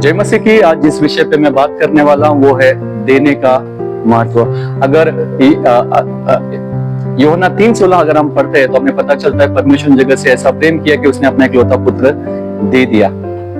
जय मसीह की। आज जिस विषय पे मैं बात करने वाला हूँ वो है देने का महत्व। अगर यूहन्ना 3:16 अगर हम पढ़ते हैं तो हमें पता चलता है परमेश्वर ने जगत से ऐसा प्रेम किया कि उसने अपना इकलौता पुत्र दे दिया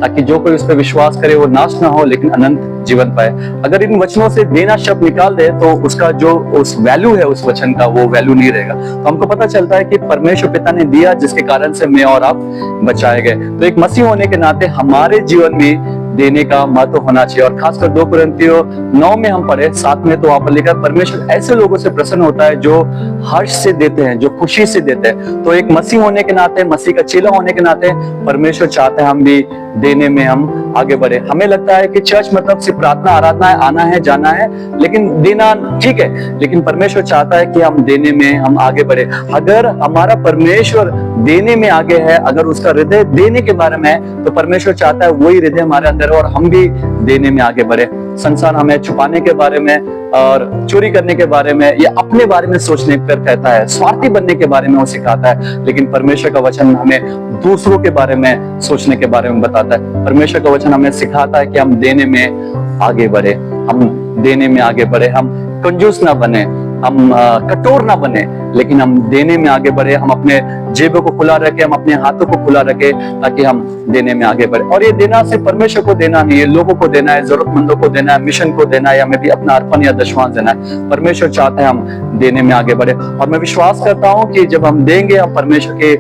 ताकि जो कोई उस पर विश्वास करे वो नाश ना हो लेकिन अनंत जीवन पाए। अगर इन वचनों से देना शब्द निकाल दे तो उसका जो उस वैल्यू है उस वचन का वो वैल्यू नहीं रहेगा। तो हमको पता चलता है कि परमेश्वर पिता ने दिया जिसके कारण से मैं और आप बचाए गए। तो एक मसीह होने के नाते हमारे जीवन में देने का महत्व होना चाहिए। और खासकर 2 कुरिन्थियों 9 में हम पढ़े 7 में तो वहां पर लिखा परमेश्वर ऐसे लोगों से प्रसन्न होता है जो हर्ष से देते हैं, जो खुशी से देते हैं। तो एक मसीह होने के नाते, मसीह का चेला होने के नाते परमेश्वर चाहते हैं हम भी देने में हम आगे बढ़े। हमें लगता है कि चर्च मतलब सिर्फ प्रार्थना आराधना है, आना है जाना है, लेकिन देना ठीक है, लेकिन परमेश्वर चाहता है कि हम देने में हम आगे बढ़े। अगर हमारा परमेश्वर देने में आगे है, अगर उसका हृदय देने के बारे में है, तो परमेश्वर चाहता है वही हृदय हमारे अंदर है और हम भी देने में आगे बढ़े। संसार हमें छुपाने के बारे में और चोरी करने के बारे में या अपने बारे में सोचने पर कहता है, स्वार्थी बनने के बारे में वो सिखाता है, लेकिन परमेश्वर का वचन हमें दूसरों के बारे में सोचने के बारे में बताता है। परमेश्वर का वचन हमें सिखाता है कि हम देने में आगे बढ़े, हम देने में आगे बढ़े, हम कंजूस ना बने, हम कठोर ना बने, लेकिन हम देने में आगे बढ़े। हम अपने जेबों को खुला रखें, हम अपने हाथों को खुला रखें ताकि हम देने में आगे बढ़े। और ये देना सिर्फ परमेश्वर को देना नहीं है, लोगों को देना है, जरूरतमंदों को देना है, मिशन को देना है, या हमें भी अपना अर्पण या दशमांश देना है। परमेश्वर चाहते हैं हम देने में आगे बढ़े। और मैं विश्वास करता हूँ कि जब हम देंगे हम परमेश्वर के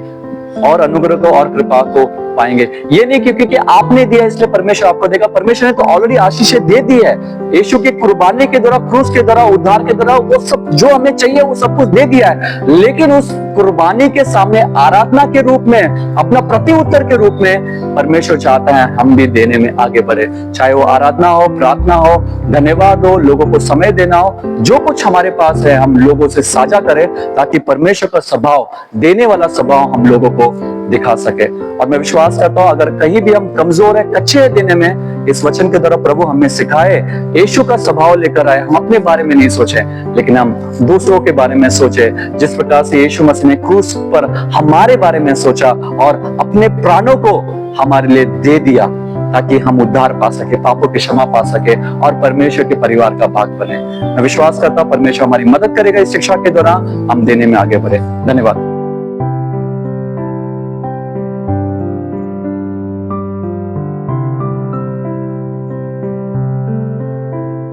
और अनुग्रह को और कृपा को पाएंगे। ये नहीं क्योंकि आपने दिया इसलिए परमेश्वर आपको देगा। परमेश्वर ने तो ऑलरेडी आशीषें दे दी है। यीशु की कुर्बानी के द्वारा, क्रूस के द्वारा, उद्धार के द्वारा वो सब जो हमें चाहिए वो सब कुछ दे दिया है। लेकिन उस कुर्बानी के सामने आराधना के रूप में, अपना प्रति उत्तर के रूप में परमेश्वर चाहता है हम भी देने में आगे बढ़े। चाहे वो आराधना हो, प्रार्थना हो, धन्यवाद हो, लोगों को समय देना हो, जो कुछ हमारे पास है हम लोगों से साझा करें ताकि परमेश्वर का स्वभाव, देने वाला स्वभाव हम लोगों को दिखा सके। और मैं विश्वास करता हूं अगर कहीं भी हम कमजोर है, कच्चे हैं देने में, इस वचन के द्वारा प्रभु हमें सिखाए, यीशु का स्वभाव लेकर आए। हम अपने बारे में नहीं सोचे लेकिन हम दूसरों के बारे में सोचे। जिस प्रकार से यीशु मसीह ने क्रूस पर हमारे बारे में सोचा और अपने प्राणों को हमारे लिए दे दिया ताकि हम उद्धार पा सके, पापों की क्षमा पा सके और परमेश्वर के परिवार का भाग बने। मैं विश्वास करता हूं परमेश्वर हमारी मदद करेगा इस शिक्षा के दौरान हम देने में आगे बढ़े। धन्यवाद।